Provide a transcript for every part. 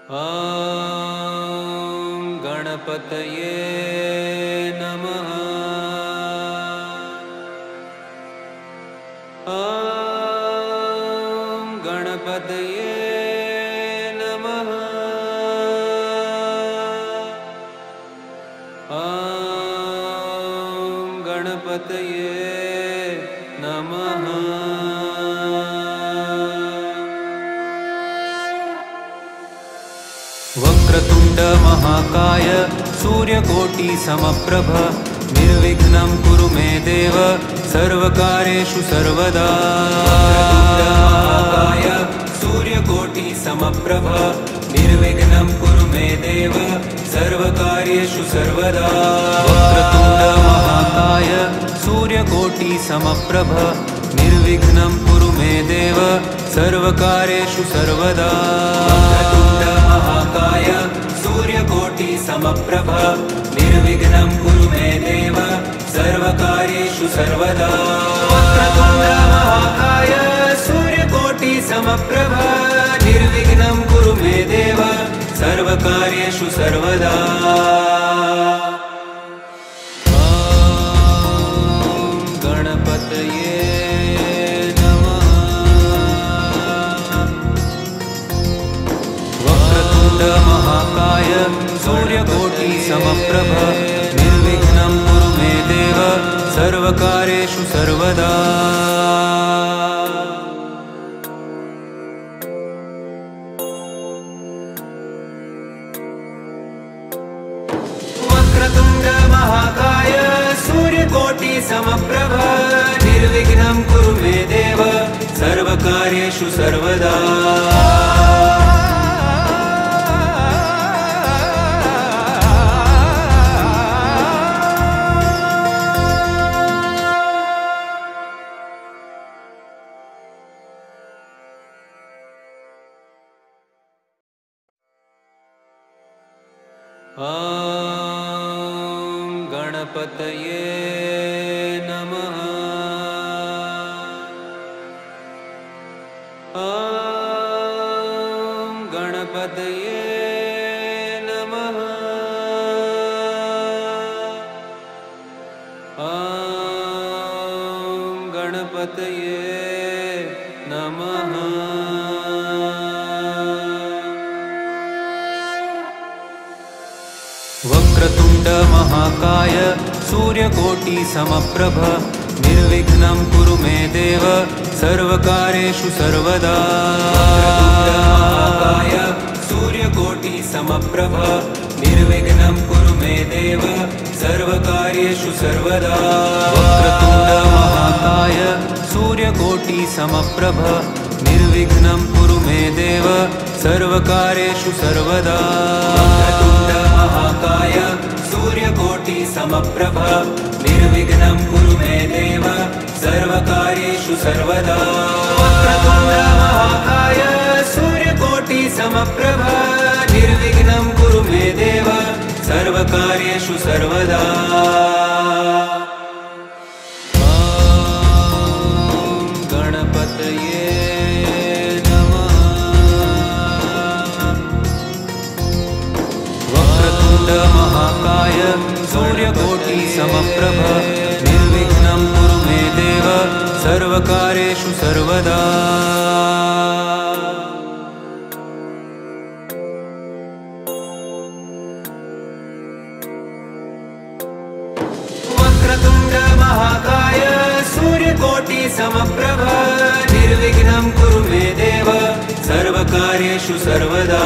ॐ गणपतये नमः। ॐ गणपतये नमः। ॐ गणपतये नमः। वक्रतुण्ड महाकाय सूर्यकोटि समप्रभ निर्विघ्नं कुरु मे देव सर्वकार्येषु सर्वदा। महाकाय सूर्यकोटि समप्रभ निर्विघ्नं कुरु मे देव सर्वकार्येषु सर्वदा। वक्रतुण्ड महाकाय सूर्यकोटि समप्रभ निर्विघ्नं कुरु मे देव सर्वकार्येषु सर्वदा। महाकाय सूर्यकोटि समप्रभ निर्विघ्नं कुरु मे देव सर्वकार्येषु सर्वदा। वक्रतुण्ड महाकाय सूर्यकोटि समप्रभ निर्विघ्नं कुरु मे देव सर्वकार्येषु सर्वदा। गणपतये महाकाय सूर्यकोटि समप्रभ निर्विघ्नं कुरु मे देव सर्वकार्येषु सर्वदा। वक्रतुण्ड महाकाय सूर्यकोटि समप्रभ निर्विघ्नं कुरु मे देव सर्वकार्येषु सर्वदा। ॐ गणपतये नमः। ॐ गणपतये नमः। ॐ गणपतये नमः। वक्रतुण्ड महाकाय सूर्यकोटि समप्रभ निर्विघ्नं कुरु मे देव सर्वकार्येषु सर्वदा। महाकाय सूर्यकोटि समप्रभ निर्विघ्नं कुरु मे देव सर्वकार्येषु सर्वदा। वक्रतुण्ड महाकाय सूर्यकोटि समप्रभ निर्विघ्नं कुरु मे देव सर्वकार्येषु सर्वदा। महाकाय सूर्यकोटि समप्रभ निर्विघ्नं कुरु मे देव सर्वकार्येषु सर्वदा। वक्रतुण्ड महाकाय सूर्यकोटि समप्रभ निर्विघ्नं कुरु मे देव सर्वकार्येषु सर्वदा। गणपतये महाकाय सूर्यकोटि समप्रभ निर्विघ्नं कुरु मे देव सर्वकार्येषु सर्वदा। वक्रतुण्ड महाकाय सूर्यकोटि समप्रभ निर्विघ्नं कुरु मे देव सर्वकार्येषु सर्वदा।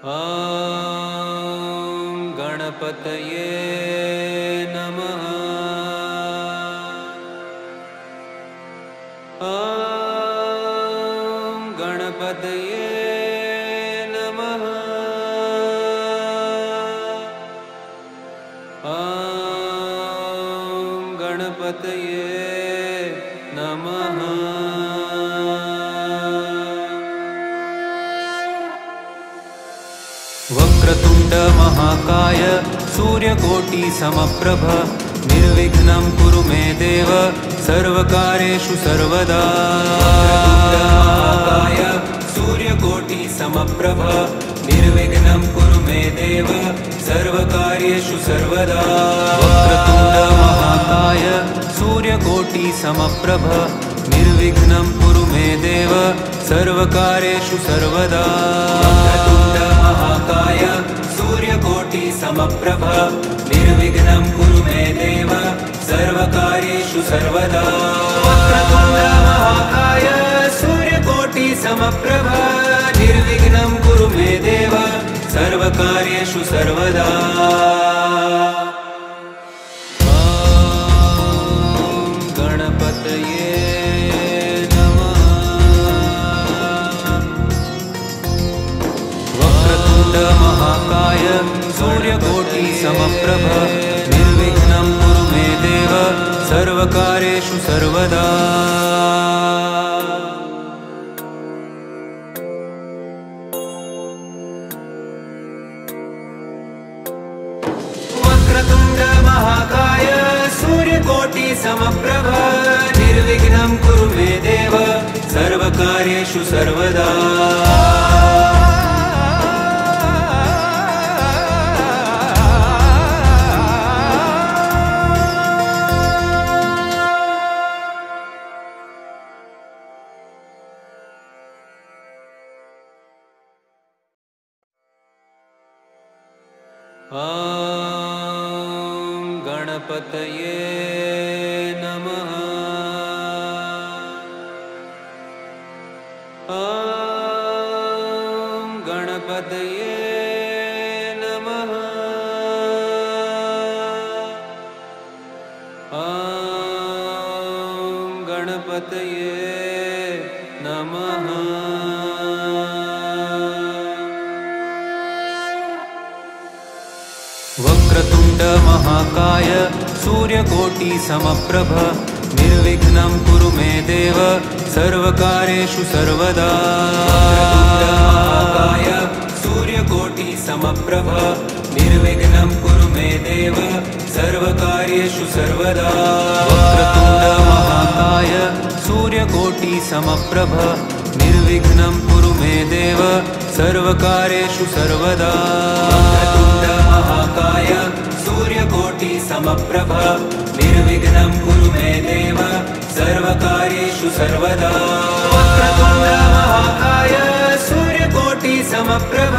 ॐ गणपतये नमः। ॐ गणपतये नमः। ॐ गणपतये नमः। वक्रतुण्ड महाकाय सूर्यकोटि समप्रभ निर्विघ्नं कुरु मे देव सर्वकार्येषु सर्वदा। वक्रतुण्ड महाकाय सूर्यकोटि समप्रभ निर्विघ्नं कुरु मे देव सर्वकार्येषु सर्वदा। वक्रतुण्ड महाकाय सूर्यकोटि समप्रभ निर्विघ्नं कुरु मे देव सर्वकार्येषु सर्वदा। वक्रतुण्ड महाकाय सूर्यकोटि समप्रभ निर्विघ्नं कुरु मे देव सर्वकार्येषु सर्वदा। वक्रतुण्ड महाकाय सूर्यकोटि समप्रभ निर्विघ्नं कुरु मे देव सर्वकार्येषु सर्वदा। गणपतये नमः। वक्रतुण्ड महाकाय सूर्यकोटि समप्रभ निर्विघ्नं कुरु मे देव सर्वकार्येषु सर्वदा। वक्रतुण्ड महाकाय सूर्यकोटि समप्रभ निर्विघ्नं कुरु मे देव सर्वकार्येषु सर्वदा। गणपतये नमः। गणपतये नमः। गणपतये नमः। वक्रतुण्ड महाकाय सूर्यकोटि समप्रभ निर्विघ्नं कुरु मे देव सर्वकार्येषु सर्वदा। वक्रतुण्ड महाकाय सूर्यकोटि समप्रभ निर्विघ्नं कुरु मे देव सर्वकार्येषु सर्वदा। वक्रतुण्ड महाकाय सूर्यकोटि समप्रभ निर्विघ्नं कुरु मे देव सर्वकार्येषु सर्वदा। वक्रतुण्ड महाकाय सूर्यकोटि समप्रभ निर्विघ्नं कुरु मे देव सर्वकार्येषु सर्वदा। वक्रतुण्ड महाकाय सूर्यकोटि समप्रभ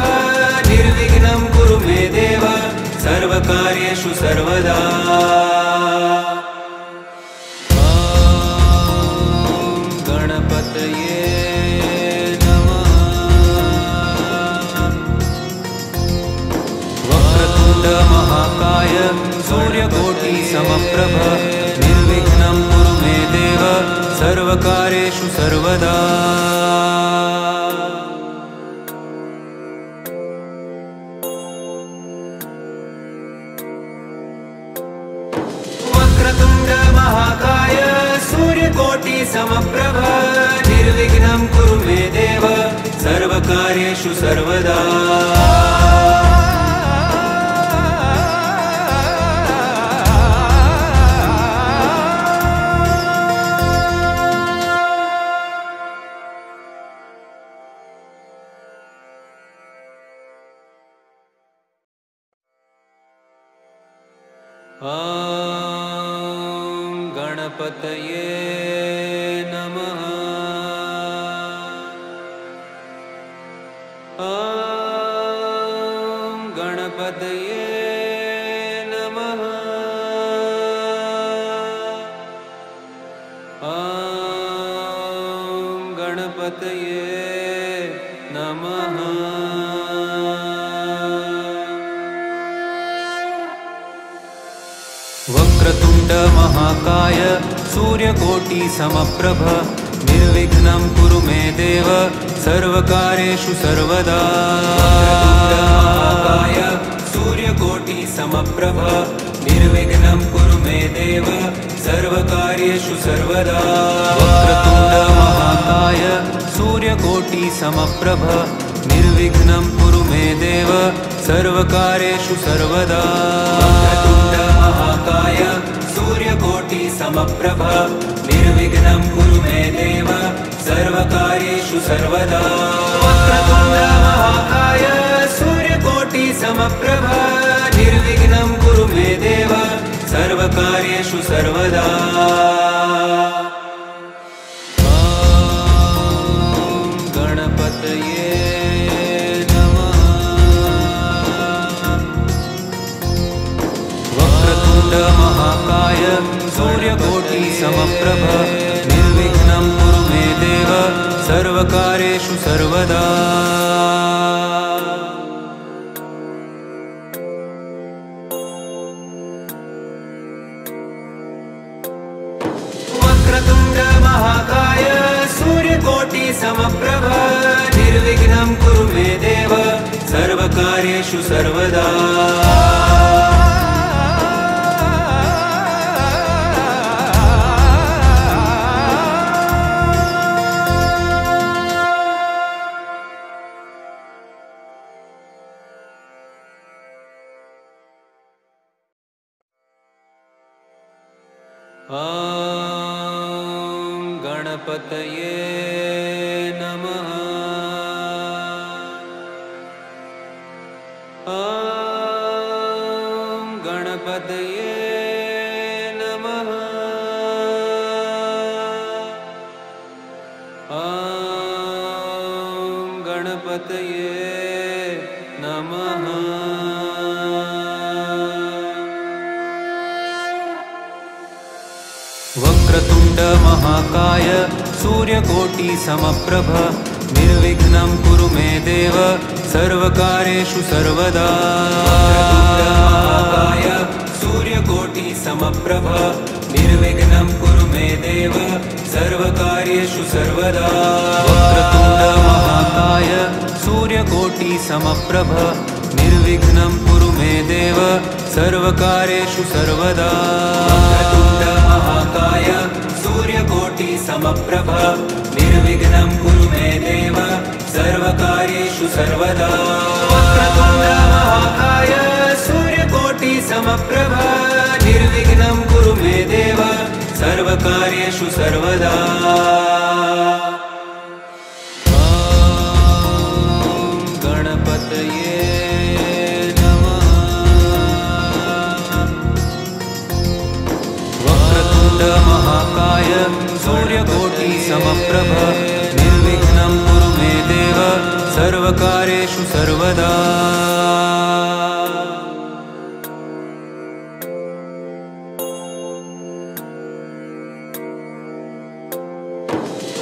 निर्विघ्नं कुरु मे देव सर्वकार्येषु सर्वदा। गणपतये महाकाय सूर्यकोटि समप्रभ निर्विघ्नं कुरु मे देव सर्वकार्येषु सर्वदा। वक्रतुण्ड महाकाय सूर्यकोटि समप्रभ निर्विघ्नं कुरु मे देव सर्वकार्येषु सर्वदा। गणपतये नमः। गणपतये नमः। गणपतये नमः। वक्रतुण्ड महाकाय सूर्यकोटि समप्रभ निर्विघ्नं कुरु मे देव सर्वकार्येषु सर्वदा। वक्रतुण्ड महाकाय सूर्यकोटि समप्रभ निर्विघ्नं कुरु मे देव सर्वकार्येषु सर्वदा। वक्रतुण्ड महाकाय सूर्यकोटि समप्रभ निर्विघ्नं कुरु मे देव सर्वकार्येषु सर्वदा। वक्रतुण्ड महाकाय सूर्यकोटि समप्रभ निर्विघ्नं कुरु मे देव सर्वकार्येषु सर्वदा। वक्रतुण्ड महाकाय सूर्यकोटि समप्रभ निर्विघ्नं कुरु मे देव सर्वकार्येषु सर्वदा। महाकाय सूर्यकोटि समप्रभ निर्विघ्नं कुरु मे देव सर्वकार्येषु सर्वदा। वक्रतुण्ड महाकाय सूर्यकोटि समप्रभ निर्विघ्नं कुरु मे देव सर्वकार्येषु सर्वदा। ॐ गणपतये नमः। ॐ गणपतये नमः। ॐ गणपतये नमः। वक्रतुण्ड महाकाय सूर्यकोटि समप्रभ निर्विघ्नं कुरु मे देव सर्वकार्येषु सर्वदा। महाकाय सूर्यकोटि समप्रभ निर्विघ्नं कुरु मे देव सर्वकार्येषु सर्वदा। वक्रतुण्ड महाकाय सूर्यकोटि समप्रभ निर्विघ्नं कुरु मे देव सर्वकार्येषु सर्वदा। वक्रतुण्ड महाकाय सूर्यकोटि समप्रभ निर्विघ्नं कुरु मे देव सर्वकार्येषु सर्वदा। वक्रतुण्ड महाकाय सूर्यकोटि समप्रभ निर्विघ्नं कुरु मे देव सर्वकार्येषु सर्वदा। महाकाय सूर्यकोटि समप्रभ निर्विघ्नं कुरु मे देव सर्वकार्येषु सर्वदा।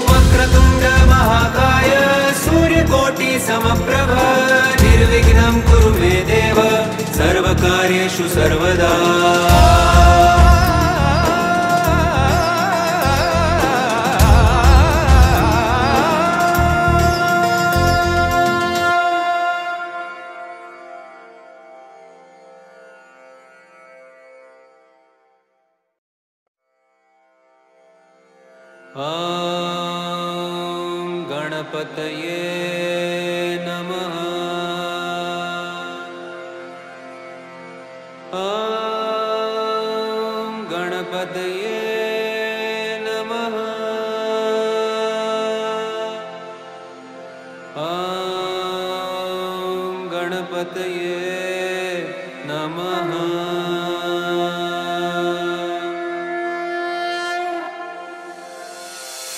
वक्रतुण्ड महाकाय सूर्यकोटि समप्रभ निर्विघ्नं कुरु मे देव सर्वकार्येषु सर्वदा। ॐ गणपतये नमः। ॐ गणपतये नमः। ॐ गणपतये नमः।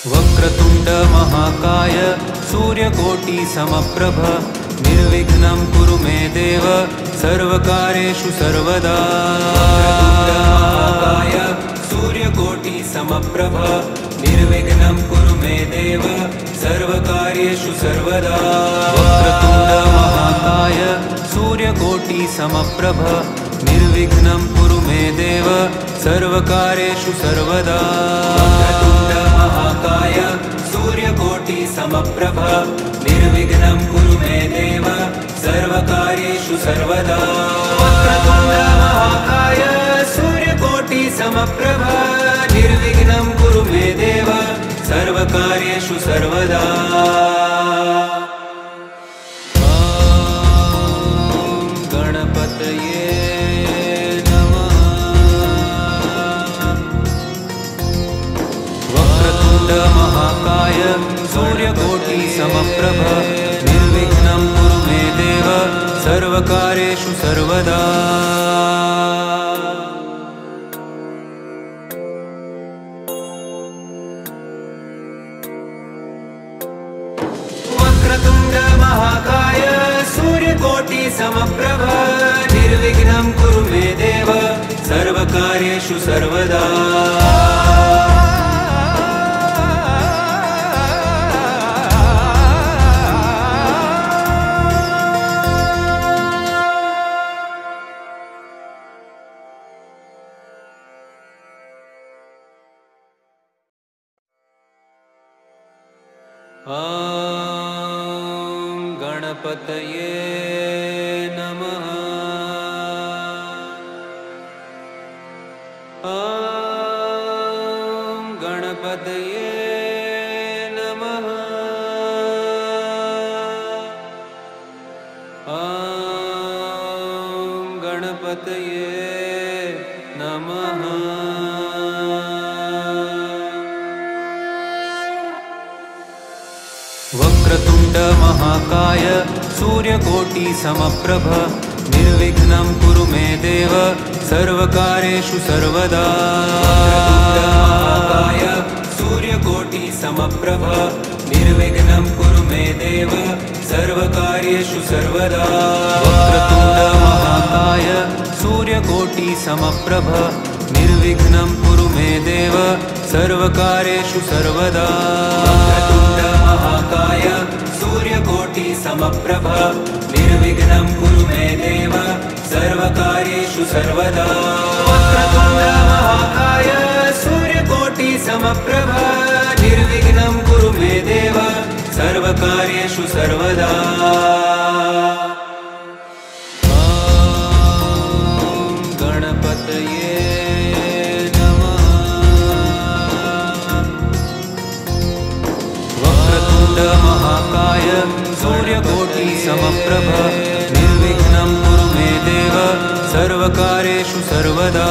वक्रतुण्ड महाकाय सूर्यकोटि समप्रभ निर्विघ्नं कुरु मे देव सर्वकार्येषु सर्वदा। महाकाय सूर्यकोटि समप्रभ निर्विघ्नं कुरु मे देव सर्वकार्येषु सर्वदा। वक्रतुण्ड महाकाय सूर्यकोटि समप्रभ निर्विघ्नं कुरु मे देव सर्वकार्येषु सर्वदा। वक्रतुण्ड महाकाय सूर्यकोटि समप्रभ निर्विघ्नं कुरु मे देव सर्वकार्येषु सर्वदा। वक्रतुण्ड महाकाय सूर्यकोटि समप्रभ निर्विघ्नं कुरु मे देव सर्वकार्येषु सर्वदा। ॐ वक्रतुण्ड महाकाय सूर्यकोटि समप्रभ निर्विघ्नं कुरु मे देव सर्वकार्येषु सर्वदा। वक्रतुण्ड महाकाय सूर्यकोटि समप्रभ निर्विघ्नं कुरु मे देव सर्वकार्येषु सर्वदा। ॐ गणपतये नमः। ॐ गणपतये नमः। ॐ गणपतये नमः। वक्रतुण्ड महाकाय सूर्यकोटि समप्रभ निर्विघ्नं कुरु मे देव सर्वकार्येषु सर्वदा। महाकाय सूर्यकोटि समप्रभ निर्विघ्नं कुरु मे देव सर्वकार्येषु सर्वदा। वक्रतुण्ड महाकाय सूर्यकोटि समप्रभ निर्विघ्नं कुरु मे देव सर्वकार्येषु सर्वदा। महाकाय सूर्यकोटि समप्रभ निर्विघ्नं कुरु मे देव सर्वकार्येषु सर्वदा। वक्रतुण्ड महाकाय सूर्यकोटि समप्रभ निर्विघ्नं कुरु मे देव सर्वकार्येषु सर्वदा। ॐ गणपतये महाकाय सूर्यकोटि समप्रभ निर्विघ्नं कुरु मे देव सर्वकार्येषु सर्वदा।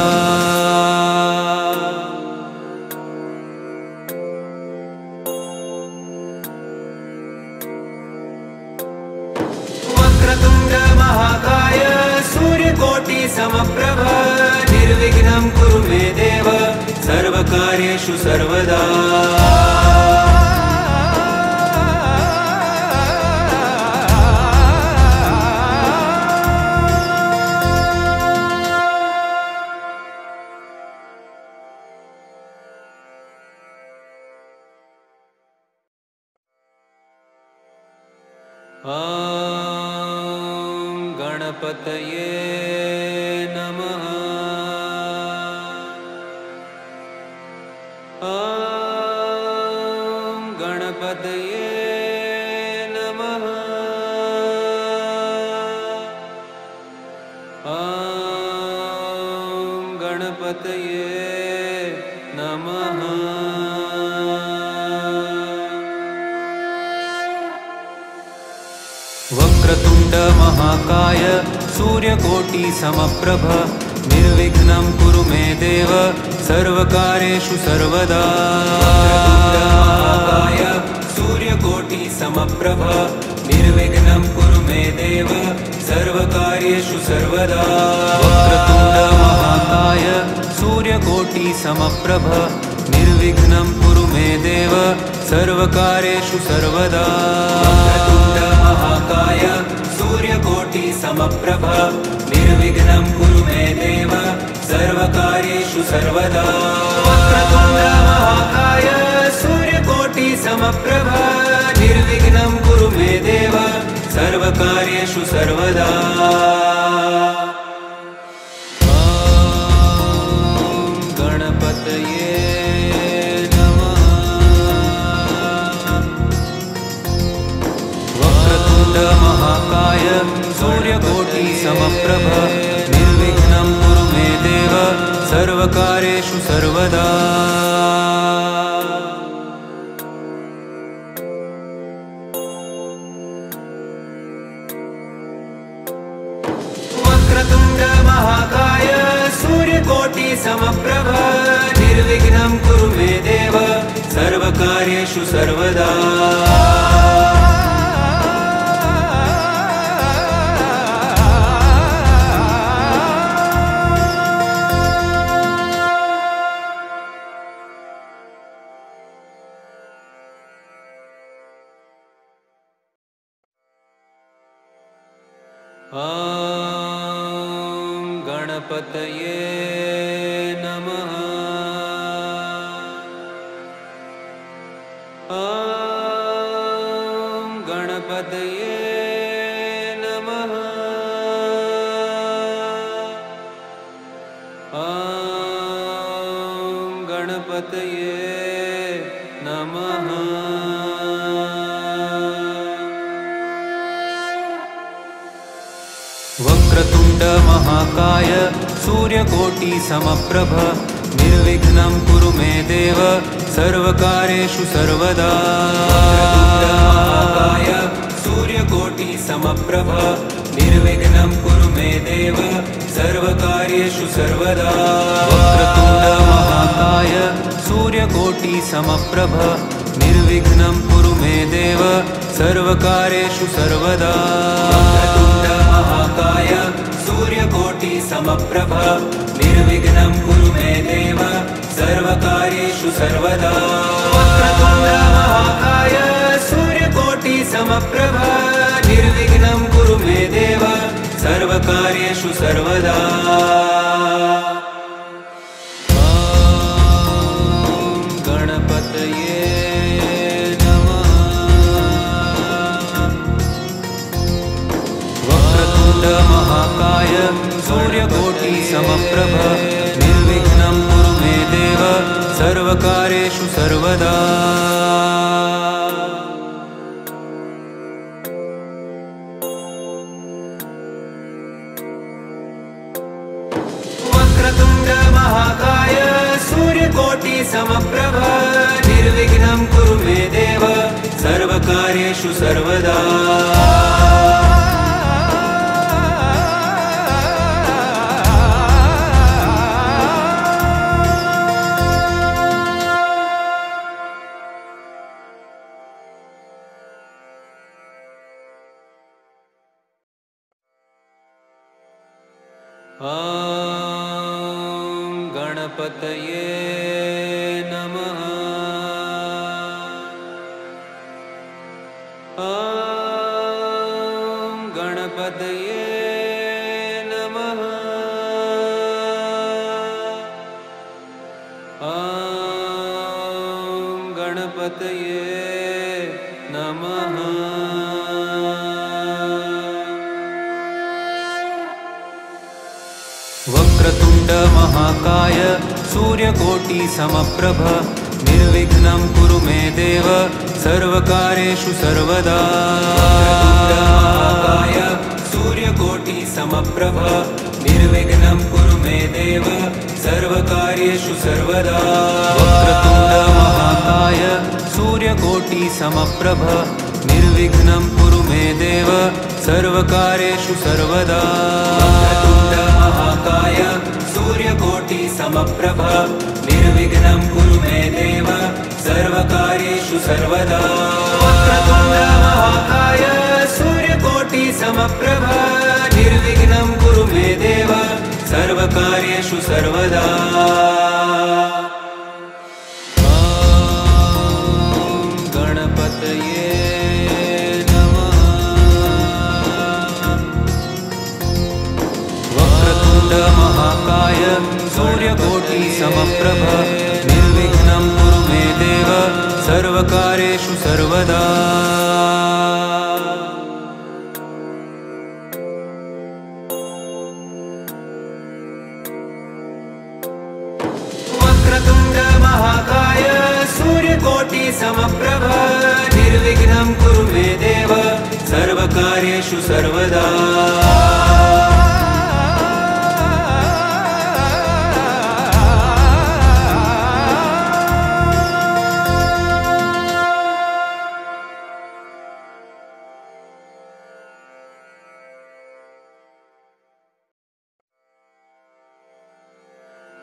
वक्रतुण्ड महाकाय सूर्यकोटि समप्रभ निर्विघ्नं कुरु मे देव सर्वकार्येषु सर्वदा। ॐ गणपतये नमः। ॐ गणपतये नमः। ॐ गणपतये नमः। वक्रतुण्ड महाकाय सूर्यकोटि समप्रभ निर्विघ्नं कुरु मे देव सर्वकार्येषु सर्वदा। महाकाय सूर्यकोटि समप्रभ निर्विघ्नं कुरु मे देव सर्वकार्येषु सर्वदा। वक्रतुण्ड महाकाय सूर्यकोटि समप्रभ निर्विघ्नं कुरु मे देव सर्वकार्येषु सर्वदा। महाकाय सूर्यकोटि समप्रभ निर्विघ्नं कुरु मे देव सर्वकार्येषु सर्वदा। वक्रतुण्ड महाकाय सूर्यकोटि समप्रभ निर्विघ्नं कुरु मे देव सर्वकार्येषु सर्वदा। ॐ गणपतये महाकाय सूर्यकोटि समप्रभ निर्विघ्नं कुरु मे देव सर्वकार्येषु सर्वदा। वक्रतुण्ड महाकाय सूर्यकोटि समप्रभ निर्विघ्नं कुरु मे देव सर्वकार्येषु सर्वकार्येषु सर्वदा। ॐ गणपतये नमः। ॐ गणपतये नमः। ॐ गणपतये नमः। वक्रतुण्ड महाकाय सूर्यकोटि समप्रभ निर्विघ्नं कुरु मे देव सर्वकार्येषु सर्वदा। वक्रतुण्ड महाकाय सूर्यकोटि समप्रभ निर्विघ्नं कुरु मे देव सर्वकार्येषु सर्वदा। वक्रतुण्ड महाकाय सूर्यकोटि समप्रभ निर्विघ्नं कुरु मे देव सर्वकार्येषु सर्वदा। वक्रतुण्ड महाकाय सूर्यकोटि समप्रभ निर्विघ्नं कुरु मे देव सर्वकार्येषु सर्वदा। वक्रतुण्ड महाकाय सूर्यकोटि समप्रभ निर्विघ्नं कुरु मे देव सर्वकार्येषु सर्वदा। महाकाय सूर्यकोटि समप्रभ निर्विघ्नं कुरु मे देव सर्वकार्येषु सर्वदा। वक्रतुण्ड महाकाय सूर्यकोटि समप्रभ निर्विघ्नं कुरु मे देव सर्वकार्येषु सर्वदा। ॐ गणपतये नमः। ॐ गणपतये नमः। ॐ गणपतये नमः। वक्रतुण्ड महाकाय सूर्यकोटि समप्रभ निर्विघ्नं कुरु मे देव सर्वकार्येषु सर्वदा। वक्रतुण्ड महाकाय सूर्यकोटि समप्रभ निर्विघ्नं कुरु मे देव सर्वकार्येषु सर्वदा। वक्रतुण्ड महाकाय सूर्यकोटि समप्रभ निर्विघ्नं कुरु मे देव सर्वकार्येषु सर्वदा। वक्रतुण्ड महाकाय सूर्यकोटि समप्रभ निर्विघ्नं कुरु मे देव सर्वकार्येषु सर्वदा। वक्रतुण्ड महाकाय सूर्यकोटि समप्रभ निर्विघ्नं कुरु मे देव सर्वकार्येषु सर्वदा। महाकाय सूर्यकोटि समप्रभ निर्विघ्नं कुरु मे देव सर्वकार्येषु सर्वदा। वक्रतुण्ड महाकाय सूर्यकोटि समप्रभ निर्विघ्नं कुरु मे देव सर्वकार्येषु सर्वदा।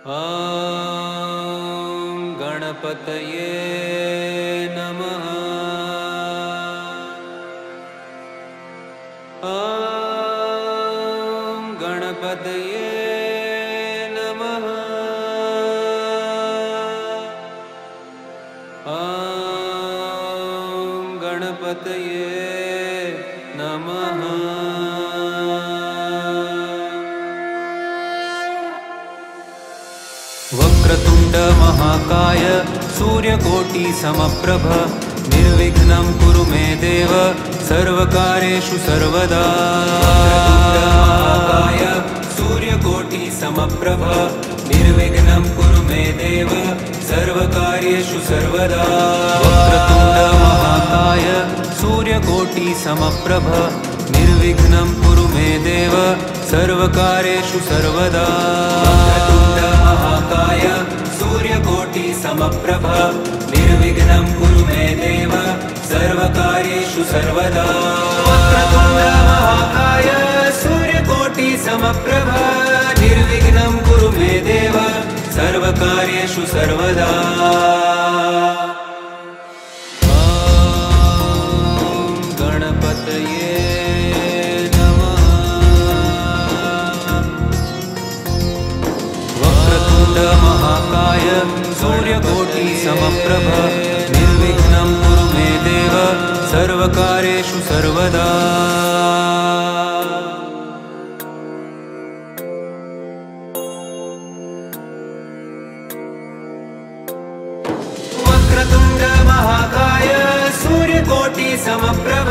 ॐ गणपतये गणपतये नमः। वक्रतुण्ड महाकाय सूर्यकोटि समप्रभ निर्विघ्नं कुरु मे देव सर्वकार्येषु सर्वदा। वक्रतुण्ड महाकाय सूर्यकोटि समप्रभ निर्विघ्नं कुरु मे देव सर्वकार्येषु सर्वदा। वक्रतुण्ड महाकाय सूर्यकोटि समप्रभ निर्विघ्नं कुरु मे देव सर्वकार्येषु सर्वदा। वक्रतुण्ड महाकाय सूर्यकोटि समप्रभ निर्विघ्नं कुरु मे देव सर्वकार्येषु सर्वदा। वक्रतुण्ड महाकाय सूर्यकोटि समप्रभ निर्विघ्नं कुरु मे देव सर्वकार्येषु सर्वदा। गणपतये नमः। वक्रतुण्ड महाकाय सूर्यकोटि समप्रभ निर्विघ्नं कुरु मे देव सर्वकार्येषु सर्वदा। वक्रतुण्ड महाकाय सूर्यकोटि समप्रभ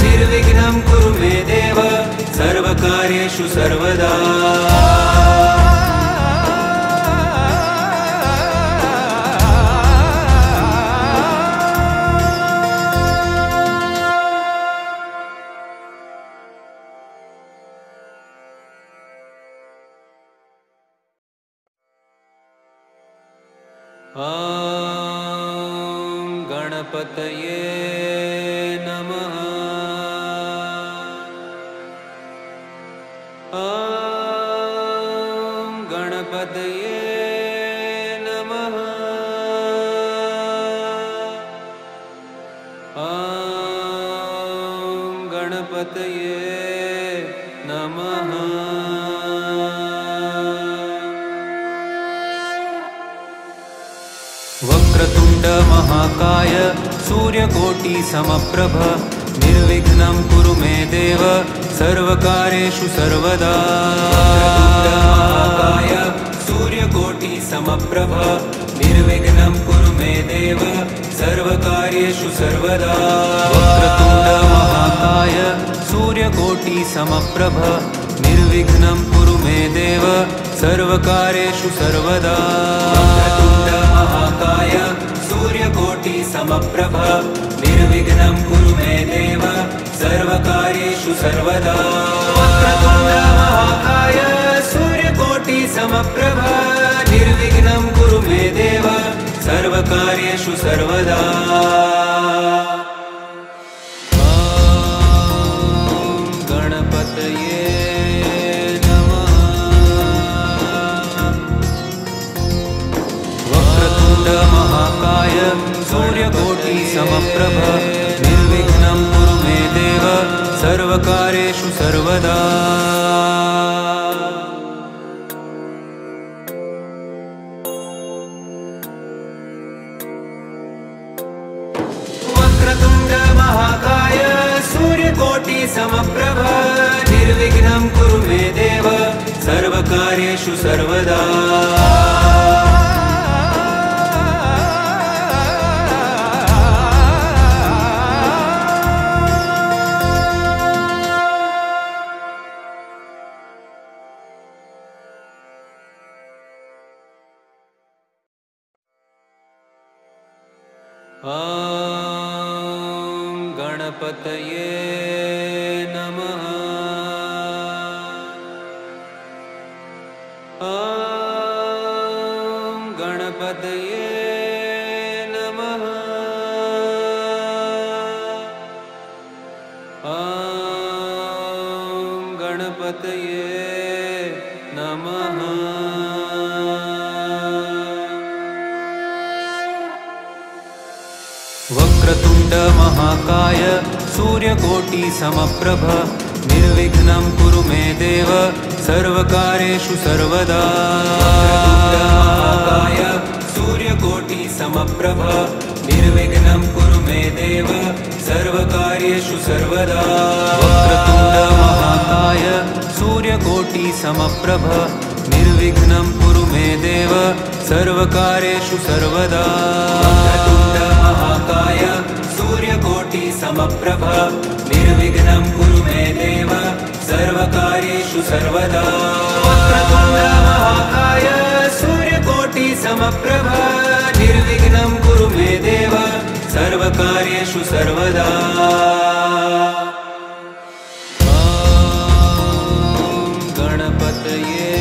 निर्विघ्नं कुरु मे देव सर्वकार्येषु सर्वदा। गणपतये नमः। गणपतये नमः। गणपतये नमः। वक्रतुण्ड महाकाय सूर्यकोटि समप्रभ निर्विघ्नं कुरु मे देव सर्वकार्येषु सर्वदा। वक्रतुण्ड महाकाय सूर्यकोटि समप्रभ निर्विघ्नं कुरु मे देव सर्वकार्येषु सर्वदा। वक्रतुण्ड महाकाय सूर्यकोटि समप्रभ निर्विघ्नं कुरु मे देव सर्वकार्येषु सर्वदा। वक्रतुण्ड महाकाय सूर्यकोटि समप्रभ निर्विघ्नं कुरु मे देव सर्वकार्येषु सर्वदा। वक्रतुण्ड महाकाय सूर्यकोटि समप्रभ निर्विघ्नं कुरु मे देव सर्वकार्येषु सर्वदा। गणपतये नमः। वक्रतुण्ड महाकाय सूर्यकोटि समप्रभ निर्विघ्नं कुरु मे देव सर्वकार्येषु सर्वदा। वक्रतुण्ड महाकाय सूर्यकोटि समप्रभ निर्विघ्नं कुरु मे देव सर्वकार्येषु सर्वदा। गणपतये नमः। गणपतये नमः। गणपतये नमः। वक्रतुण्ड महाकाय सूर्यकोटि समप्रभ निर्विघ्नं कुरु मे देव सर्वकार्येषु सर्वदा। वक्रतुण्ड महाकाय सूर्यकोटि समप्रभ निर्विघ्नं कुरु मे देव सर्वकार्येषु सर्वदा। वक्रतुण्ड महाकाय सूर्यकोटिसमप्रभ निर्विघ्नं कुरु मे देव सर्वकार्येषु सर्वदा। वक्रतुण्ड महाकाय सूर्यकोटिसमप्रभ निर्विघ्नं कुरु मे देव सर्वकार्येषु सर्वदा। वक्रतुण्ड महाकाय सूर्यकोटिसमप्रभ निर्विघ्नं कुरु मे देव सर्वकार्येषु सर्वदा। गणपतये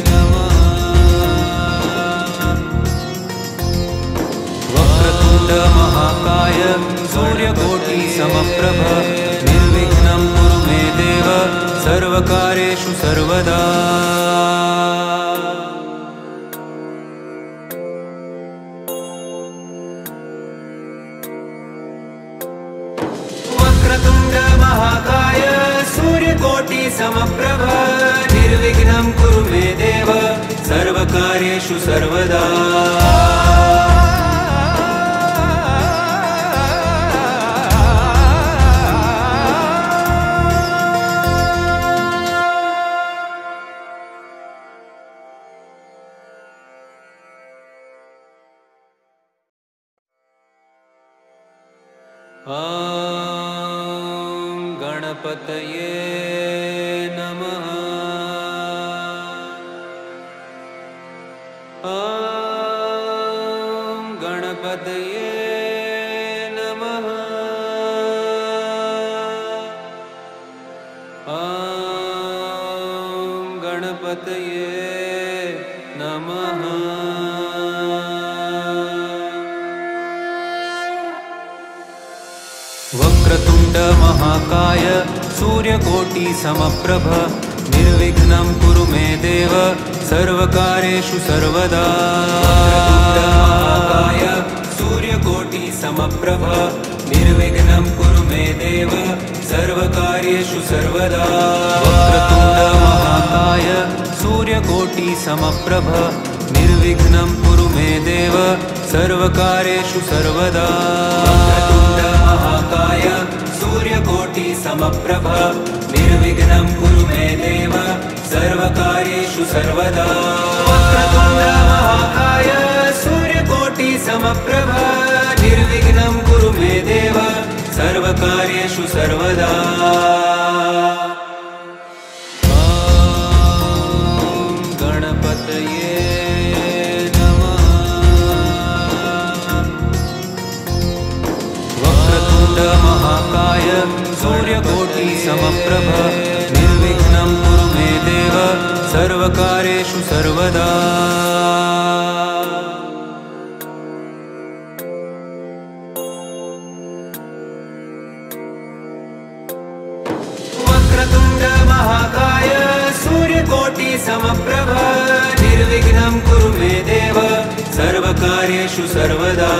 नमः। वक्रतुण्ड महाकाय सूर्यकोटिसमप्रभ निर्विघ्नं कुरु मे देव सर्वकार्येषु सर्वदा। वक्रतुण्ड महाकाय सूर्यकोटिसमप्रभ निर्विघ्नं कुरु मे देव सर्वकार्येषु सर्वदा। गणपतये नमः। गणपतये नमः। गणपतये नमः। वक्रतुण्ड महाकाय सूर्यकोटिसमप्रभ निर्विघ्नं कुरु मे देव सर्वकार्येषु सर्वदा। वक्रतुण्ड महाकाय सूर्यकोटिसमप्रभ निर्विघ्नं कुरु मे देव सर्वकार्येषु सर्वदा। वक्रतुण्ड महाकाय सूर्यकोटिसमप्रभ निर्विघ्नं कुरु मे देव सर्वकार्येषु सर्वदा। वक्रतुण्ड महाकाय सूर्यकोटिसमप्रभ निर्विघ्नं कुरु मे देव सर्वकार्येषु सर्वदा। वक्रतुण्ड महाकाय सूर्यकोटिसमप्रभ निर्विघ्नं कुरु मे देव सर्वकार्येषु सर्वदा। गणपतये महाकाय सूर्यकोटिसमप्रभ निर्विघ्नं कुरु मे देव सर्वकार्येषु सर्वदा। वक्रतुण्ड महाकाय सूर्यकोटिसमप्रभ निर्विघ्नं कुरु मे देव सर्वकार्येषु सर्वदा।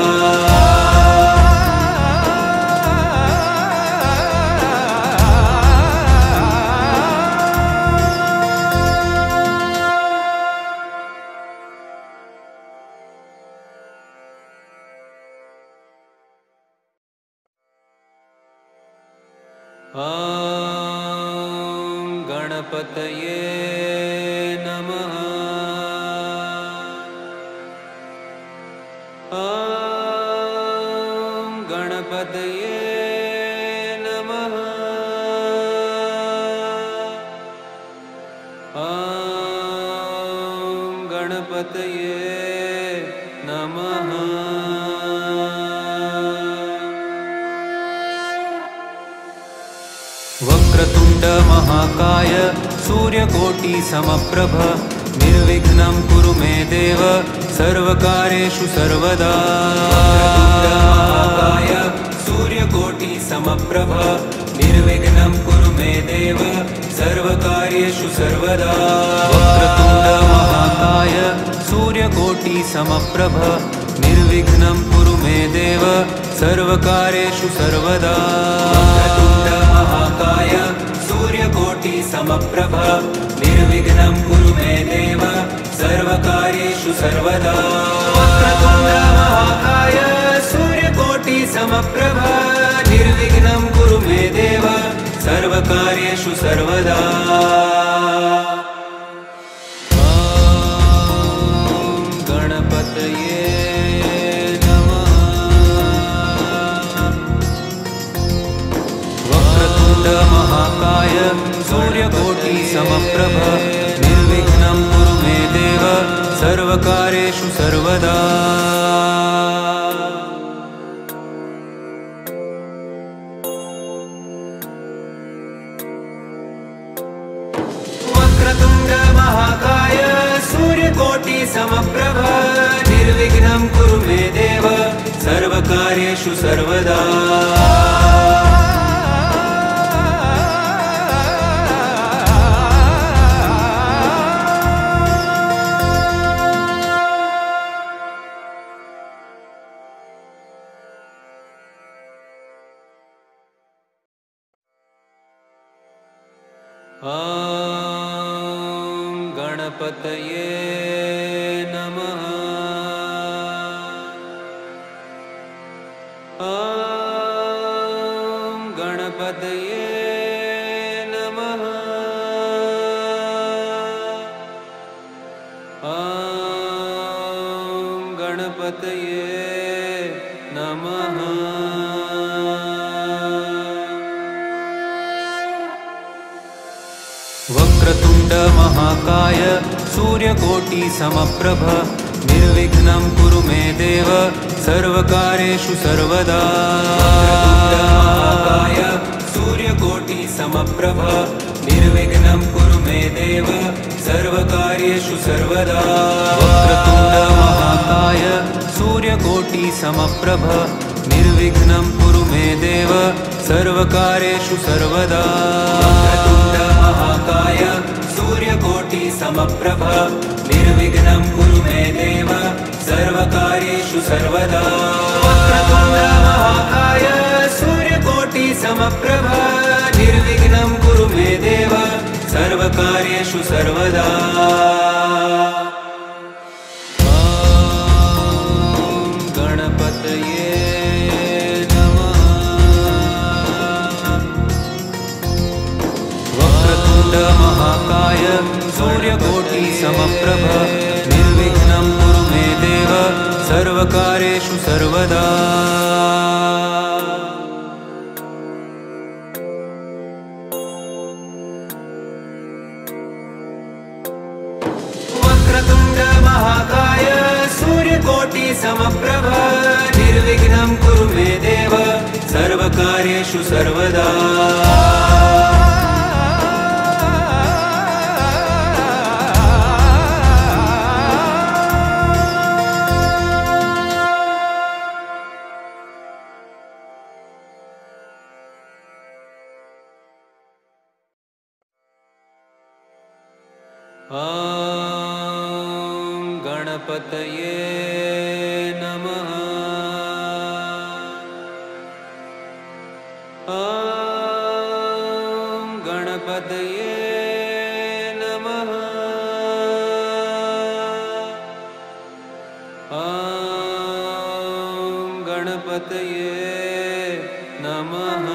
गणपतये नमः। गणपतये नमः। गणपतये नमः। वक्रतुण्ड महाकाय सूर्यकोटिसमप्रभ निर्विघ्नं कुरु मे देव सर्वकार्येषु सर्वदा। वक्रतुण्ड महाकाय सूर्यकोटिसमप्रभ निर्विघ्नं कुरु मे देव सर्वकार्येषु सर्वदा। वक्रतुण्ड महाकाय सूर्यकोटिसमप्रभ निर्विघ्नं कुरु मे देव सर्वकार्येषु सर्वदा। वक्रतुण्ड महाकाय सूर्यकोटिसमप्रभ निर्विघ्नं कुरु मे देव सर्वकार्येषु सर्वदा। वक्रतुण्ड महाकाय महाकाय सूर्यकोटि समप्रभ निर्विघ्नं कुरु मे देव सर्वकार्येषु सर्वदा। वक्रतुण्ड महाकाय सूर्यकोटि समप्रभ निर्विघ्नं कुरु मे देव सर्वकार्येषु सर्वदा। ॐ गणपतये नमः। ॐ गणपतये नमः। ॐ गणपतये नमः। वक्रतुण्ड महाकाय सूर्यकोटि समप्रभ निर्विघ्नं कुरु मे देव सर्वकार्येषु सर्वदा। महाकाय सूर्यकोटि समप्रभ निर्विघ्नं कुरु मे देव सर्वकार्येषु सर्वदा। वक्रतुण्ड महाकाय सूर्यकोटि समप्रभ निर्विघ्नं कुरु मे देव सर्वकार्येषु सर्वदा। महाकाय सूर्यकोटि समप्रभ निर्विघ्नं कुरु मे देव सर्वकार्येषु सर्वदा। वक्रतुण्ड महाकाय सूर्यकोटि समप्रभ निर्विघ्नं कुरु मे देव सर्वकार्येषु सर्वदा। ॐ गणपतये महाकाय सूर्यकोटि समप्रभ निर्विघ्नं कुरु मे देव सर्वकार्येषु सर्वदा। वक्रतुण्ड महाकाय सूर्यकोटि समप्रभ निर्विघ्नं कुरु मे देव सर्वकार्येषु सर्वदा। ॐ गणपतये नमः। ॐ गणपतये नमः। ॐ गणपतये नमः।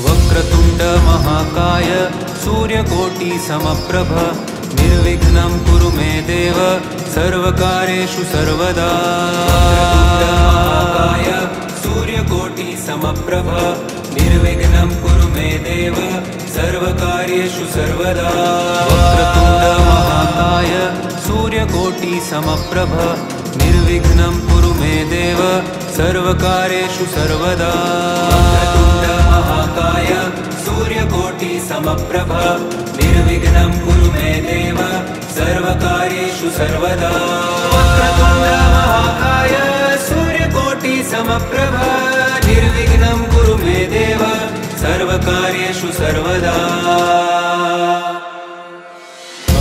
वक्रतुण्ड महाकाय सूर्यकोटि समप्रभ निर्विघ्नं कुरु मे देव सर्वकार्येषु सर्वदा। महाकाय सूर्यकोटि समप्रभ निर्विघ्नं कुरु मे देव सर्वकार्येषु सर्वदा। वक्रतुण्ड महाकाय सूर्यकोटि समप्रभ निर्विघ्नं कुरु मे देव सर्वकार्येषु सर्वदा। महाकाय सूर्यकोटि समप्रभ निर्विघ्नं कुरु मे देव सर्वकार्येषु सर्वदा। वक्रतुण्ड महाकाय सूर्यकोटि समप्रभ निर्विघ्नं कुरु मे देव सर्वकार्येषु सर्वदा। ॐ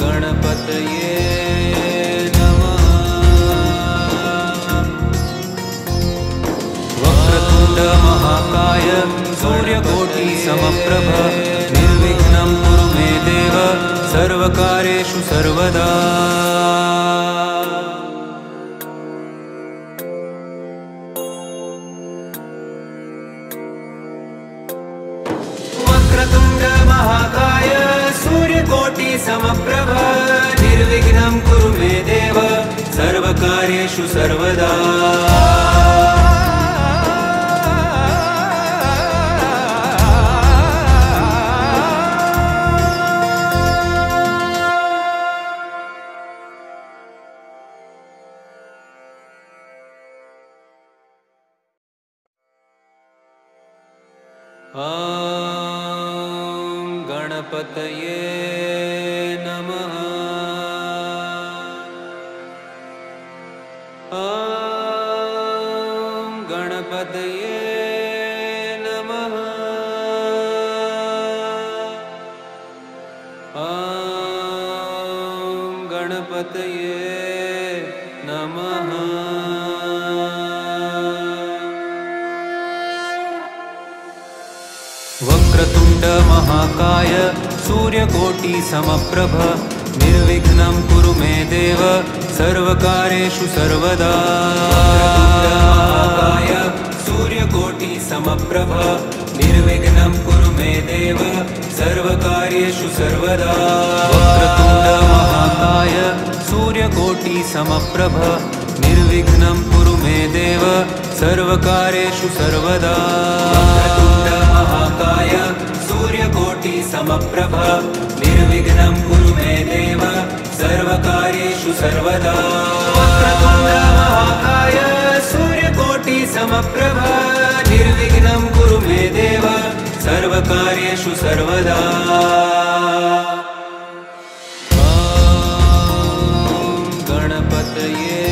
गणपतये महाकाय सूर्यकोटि समप्रभ निर्विघ्नं कुरु मे देव सर्वकार्येषु सर्वदा। वक्रतुण्ड महाकाय सूर्यकोटि समप्रभ निर्विघ्नं कुरु मे देव सर्वकार्येषु सर्वदा। गणपतये नमः। ॐ गणपतये नमः। वक्रतुण्ड महाकाय सूर्यकोटि समप्रभ निर्विघ्नं कुरु मे देव सर्वकार्येषु सर्वदा। महाकाय सूर्यकोटि समप्रभ निर्विघ्नं कुरु मे देव सर्वकार्येषु सर्वदा। वक्रतुण्ड महाकाय सूर्यकोटि समप्रभ निर्विघ्नं कुरु मे देव सर्वकार्येषु सर्वदा। वक्रतुण्ड महाकाय सूर्यकोटि समप्रभ निर्विघ्नं कुरु मे देव सर्वकार्येषु सर्वदा। वक्रतुण्ड महाकाय सूर्यकोटि समप्रभ निर्विघ्नं कुरु मे देव सर्वकार्येषु सर्वदा। ॐ गणपतये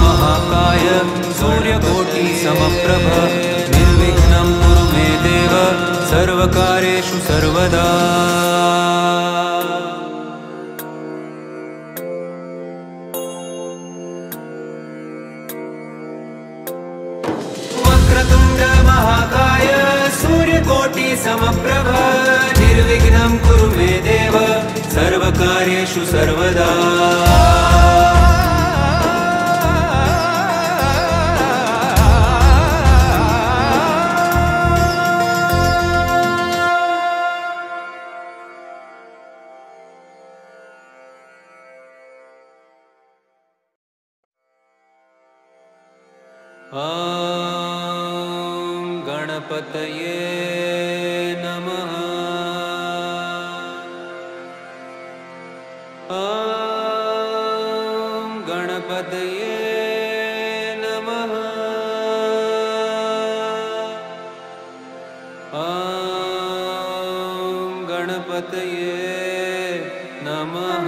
महाकाय सूर्यकोटि समप्रभ निर्विघ्नं कुरु मे देव सर्वकार्येषु सर्वदा। वक्रतुण्ड महाकाय सूर्यकोटि समप्रभ निर्विघ्नं कुरु मे देव सर्वकार्येषु सर्वदा। ॐ गणपतये नमः। ॐ गणपतये नमः। ॐ गणपतये नमः।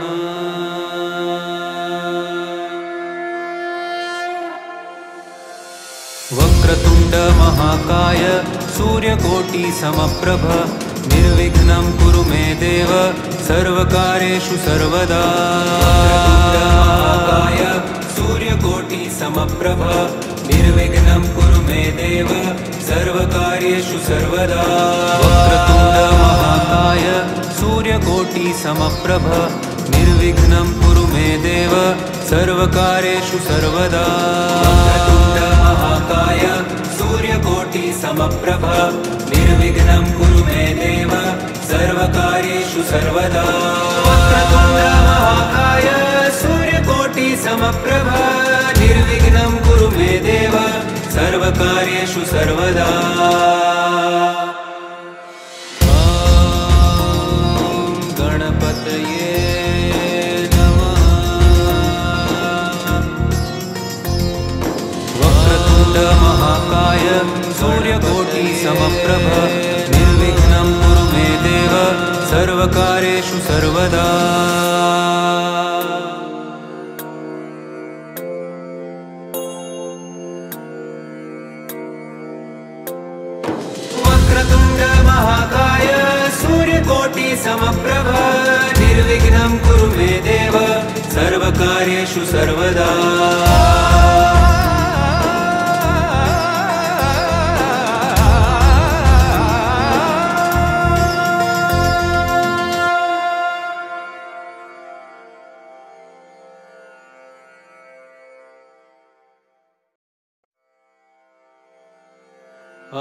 वक्रतुण्ड महाकाय सूर्यकोटि समप्रभ निर्विघ्नं कुरु मे देव सर्वकार्येषु सर्वदा। महाकाय सूर्यकोटि समप्रभ निर्विघ्नं कुरु मे देव सर्वकार्येषु सर्वदा। वक्रतुण्ड महाकाय सूर्यकोटि समप्रभ निर्विघ्नं कुरु मे देव सर्वकार्येषु सर्वदा। वक्रतुण्ड महाकाय सूर्यकोटि समप्रभ निर्विघ्नं कुरु मे देव सर्वकार्येषु सर्वदा। वक्रतुण्ड महाकाय सूर्यकोटि समप्रभ निर्विघ्नं कुरु मे देव सर्वकार्येषु सर्वदा। ॐ गणपतये महाकाय सूर्यकोटि समप्रभ निर्विघ्नं कुरु मे देव सर्वकार्येषु सर्वदा। वक्रतुण्ड महाकाय सूर्यकोटि समप्रभ निर्विघ्नं कुरु मे देव सर्वकार्येषु सर्वदा। ॐ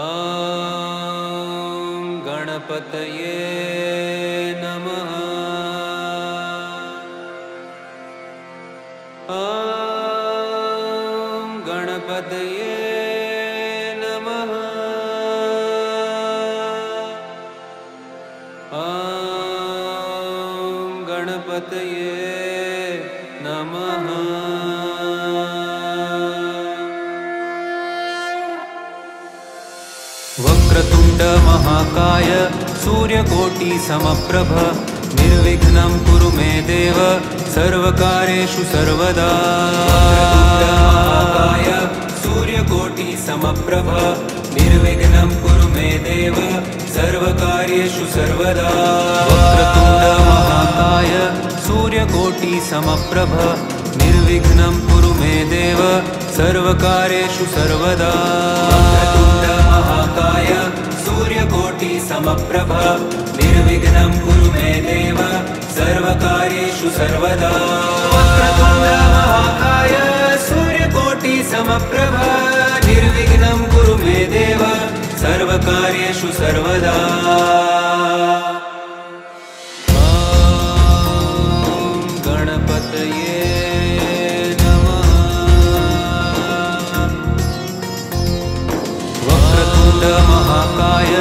गणपतये नमः। ॐ गणपतये नमः। ॐ गणपतये नमः। वक्रतुण्ड महाकाय सूर्यकोटि समप्रभ निर्विघ्नं कुरु मे देव सर्वकार्येषु सर्वदा। वक्रतुण्डमहाकाय सूर्यकोटिसमप्रभ निर्विघ्नं कुरु मे देव सर्वकार्येषु सर्वदा। वक्रतुण्डमहाकाय सूर्यकोटिसमप्रभ निर्विघ्नं कुरु मे देव सर्वकार्येषु सर्वदा। वक्रतुण्डमहाकाय सूर्यकोटिसमप्रभ निर्विघ्नं कुरु मे देव सर्वकार्येषु सर्वदा। वक्रतुण्डमहाकाय सूर्यकोटिसमप्रभ निर्विघ्नं कुरु मे देव सर्वकार्येषु सर्वदा। गणपतये नमः। वक्रतुण्डमहाकाय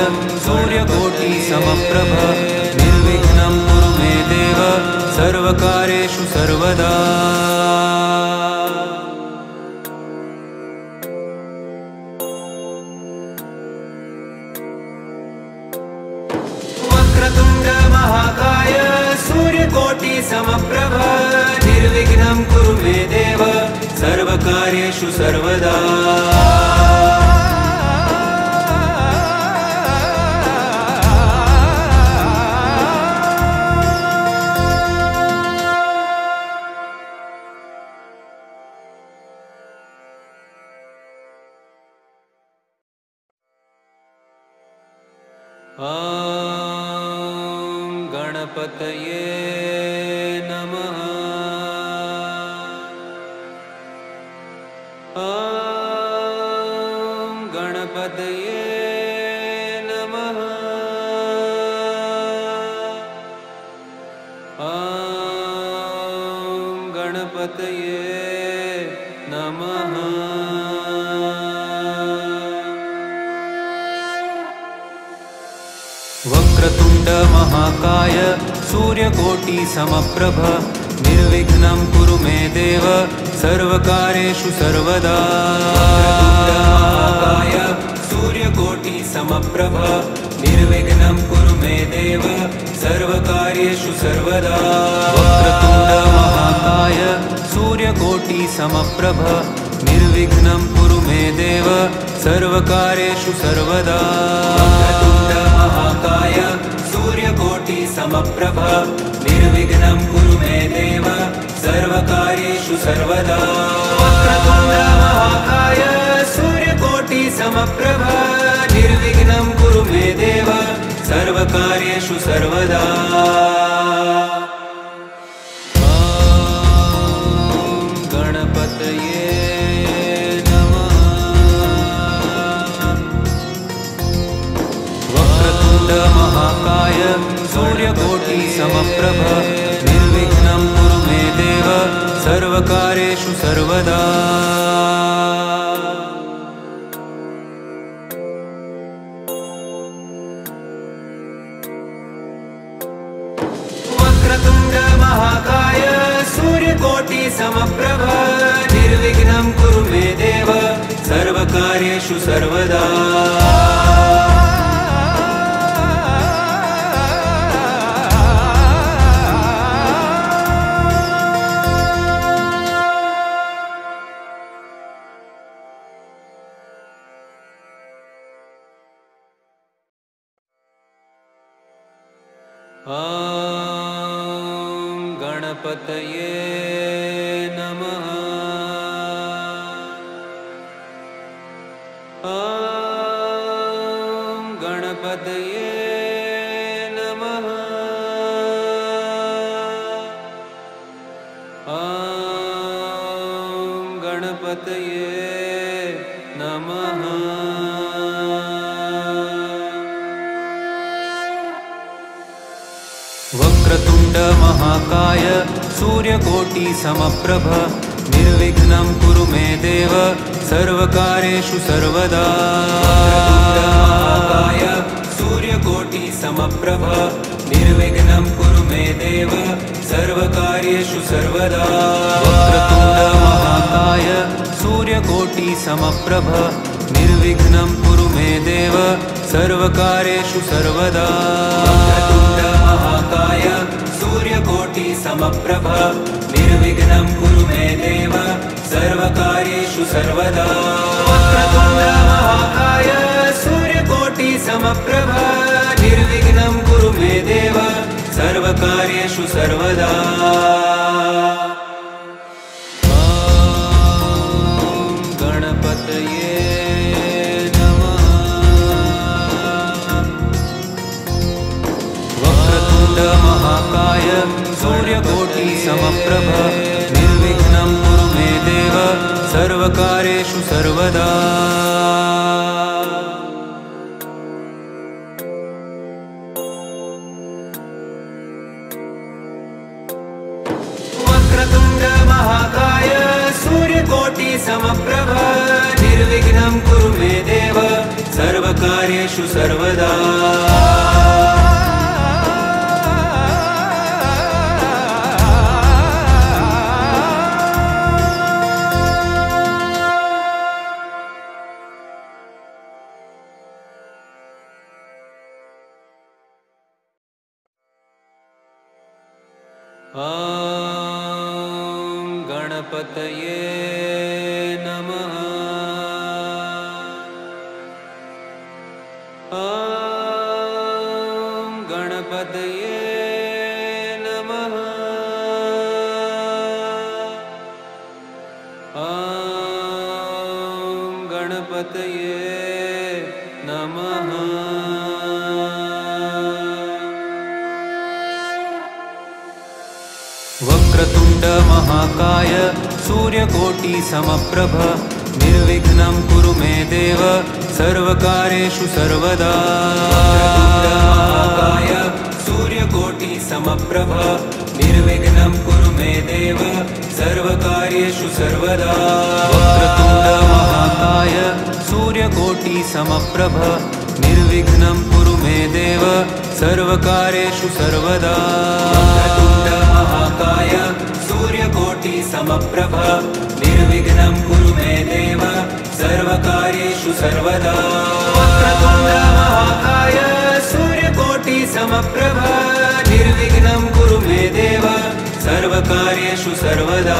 सूर्यकोटिसमप्रभ निर्विघ्नं कुरु मे देव सर्वकार्येषु सर्वदा। वक्रतुण्डमहाकाय सूर्यकोटिसमप्रभ निर्विघ्नं कुरु मे देव सर्वकार्येषु सर्वदा। गणपतये नमः। गणपतये नमः। गणपतये नमः। वक्रतुण्डमहाकाय सूर्यकोटिसमप्रभ निर्विघ्नं कुरु मे देव सर्वकार्येषु सर्वदा। वक्रतुण्डमहाकाय सूर्यकोटिसमप्रभ निर्विघ्नं कुरु मे देव सर्वकार्येषु सर्वदा। वक्रतुण्डमहाकाय सूर्यकोटिसमप्रभ निर्विघ्नं कुरु मे देव सर्वकार्येषु सर्वदा। वक्रतुण्डमहाकाय सूर्यकोटिसमप्रभ निर्विघ्नं कुरु मे देव सर्वकार्येषु सर्वदा। वक्रतुण्डमहाकाय सूर्यकोटिसमप्रभ निर्विघ्नं कुरु मे देव सर्वकार्येषु सर्वदा। गणपतये नमः। वक्रतुण्डमहाकाय सूर्यकोटिसमप्रभ निर्विघ्नं कुरु मे देव सर्वकार्येषु सर्वदा। वक्रतुण्डमहाकाय सूर्यकोटिसमप्रभ निर्विघ्नं कुरु मे देव सर्वकार्येषु सर्वदा। गणपतये नमः। गणपतये नमः। गणपतये नमः। वक्रतुण्डमहाकाय सूर्यकोटिसमप्रभ निर्विघ्नं कुरु मे देव सर्वकार्येषु सर्वदा। वक्रतुण्डमहाकाय सूर्यकोटिसमप्रभ निर्विघ्नं कुरु मे देव सर्वकार्येषु सर्वदा। वक्रतुण्डमहाकाय सूर्यकोटिसमप्रभ निर्विघ्नं कुरु मे देव सर्वकार्येषु सर्वदा। वक्रतुण्डमहाकाय समप्रभ निर्विघ्नं कुरु मे देव सर्वकार्येषु सर्वदा। गणपतये नमः। वक्रतुण्ड महाकाय सूर्यकोटि समप्रभ निर्विघ्नं कुरु मे देव सर्वकार्येषु सर्वदा। वक्रतुण्ड महाकाय सूर्यकोटि समप्रभ निर्विघ्नं कुरु मे देव सर्वकार्येषु सर्वदा। गणपतये नमः। गणपतये नमः। गणपतये नमः। वक्रतुण्ड महाकाय सूर्यकोटि समप्रभ निर्विघ्नं कुरु मे देव सर्वकार्येषु सर्वदा। महाकाय सूर्यकोटि समप्रभ निर्विघ्नं कुरु मे देव सर्वकार्येषु सर्वदा। वक्रतुण्ड महाकाय सूर्यकोटि समप्रभ निर्विघ्नं कुरु मे देव सर्वकार्येषु सर्वदा। महाकाय सूर्यकोटि समप्रभ निर्विघ्नं कुरु मे देव सर्वकार्येषु सर्वदा। वक्रतुण्ड महाकाय सूर्यकोटि समप्रभ निर्विघ्नं कुरु मे देव सर्वकार्येषु सर्वदा।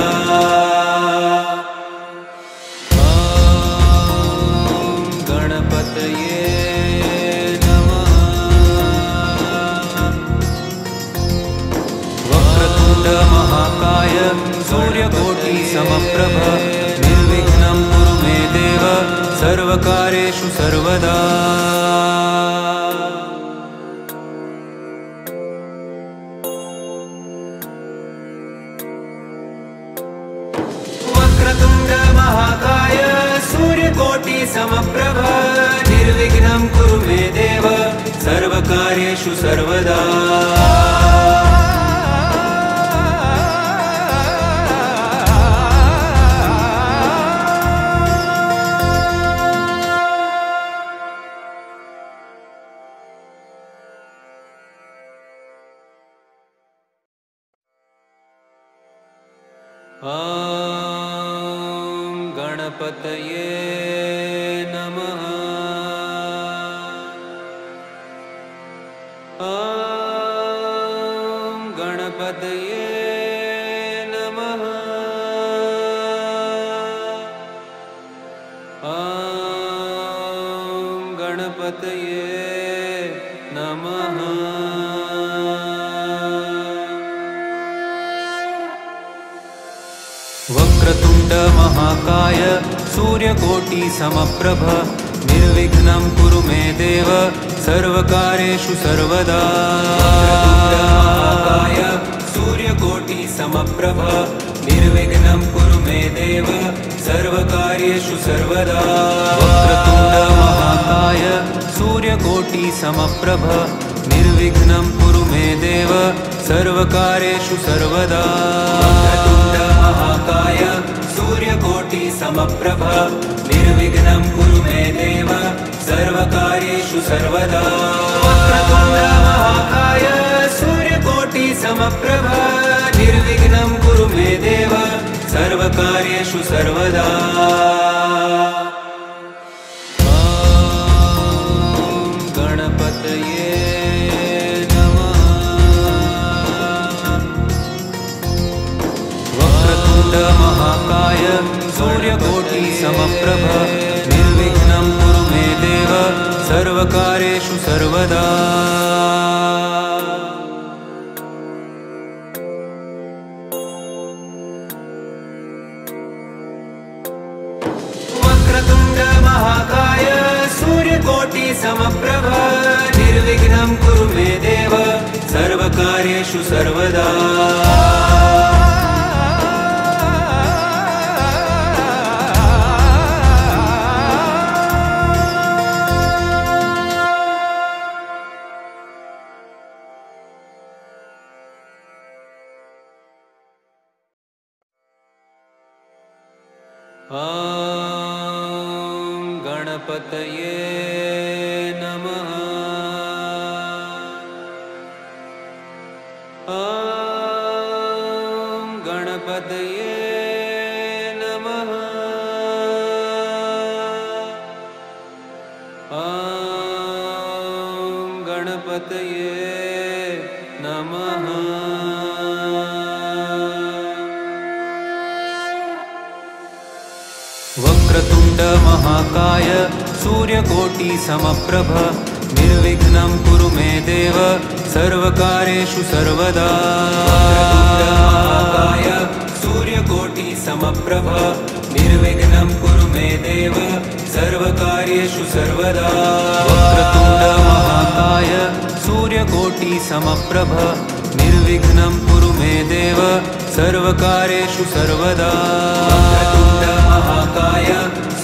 गणपतये महाकाय सूर्यकोटि समप्रभ निर्विघ्नं कुरु मे देव सर्वकार्येषु सर्वदा। वक्रतुण्ड महाकाय सूर्यकोटि समप्रभ निर्विघ्नं कुरु मे देव सर्वकार्येषु सर्वदा। गणपतये नमः। गणपतये नमः। गणपतये नमः। वक्रतुण्ड महाकाय सूर्यकोटि समप्रभ निर्विघ्नं कुरु मे देव सर्वकार्येषु सर्वदा। महाकाय सूर्यकोटि समप्रभ निर्विघ्नं कुरु मे देव सर्वकार्येषु सर्वदा। वक्रतुण्ड महाकाय सूर्यकोटि समप्रभ निर्विघ्नं कुरु मे देव सर्वकार्येषु सर्वदा। महाकाय सूर्यकोटि समप्रभ निर्विघ्नं कुरु मे देव सर्वकार्येषु सर्वदा। वक्रतुण्ड महाकाय सूर्यकोटि समप्रभ निर्विघ्नं कुरु मे देव सर्वकार्येषु सर्वदा। गणपतये महाकाय सूर्यकोटि समप्रभ निर्विघ्नं कुरु मे देव सर्वकार्येषु सर्वकार्येषु सर्वदा। वक्रतुण्ड महाकाय सूर्यकोटि समप्रभ निर्विघ्नं कुरु मे देव सर्वकार्येषु सर्वदा। ॐ गणपतये नमः। ॐ गणपतये नमः। ॐ गणपतये नमः। वक्रतुण्ड महाकाय सूर्यकोटि समप्रभ निर्विघ्नं कुरु मे देव सर्वकार्येषु सर्वदा। वक्रतुण्ड महाकाय सूर्यकोटि समप्रभ निर्विघ्नं कुरु मे देव सर्वकार्येषु सर्वदा। वक्रतुण्ड महाकाय सूर्यकोटि समप्रभ निर्विघ्नं कुरु मे देव सर्वकार्येषु सर्वदा। वक्रतुण्ड महाकाय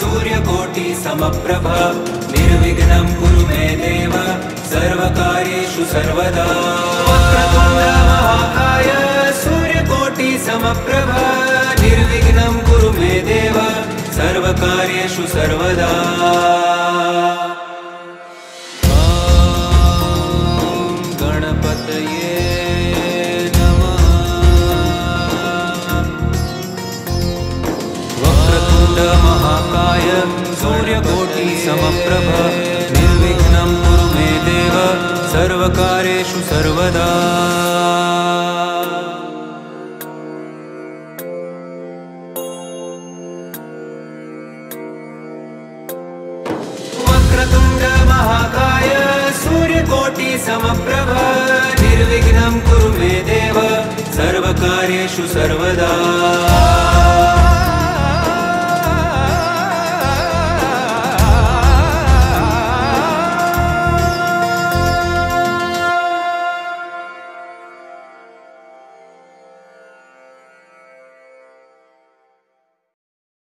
सूर्यकोटि समप्रभ निर्विघ्नं कुरु मे देव सर्वकार्येषु सर्वदा। वक्रतुण्ड महाकाय सूर्यकोटि समप्रभ निर्विघ्नं कुरु मे देव सर्वकार्येषु सर्वदा। ॐ गणपतये महाकाय सूर्यकोटि समप्रभ निर्विघ्नं कुरु मे देव सर्वकार्येषु सर्वदा। वक्रतुण्ड महाकाय सूर्यकोटि समप्रभ निर्विघ्नं कुरु मे देव सर्वकार्येषु सर्वदा।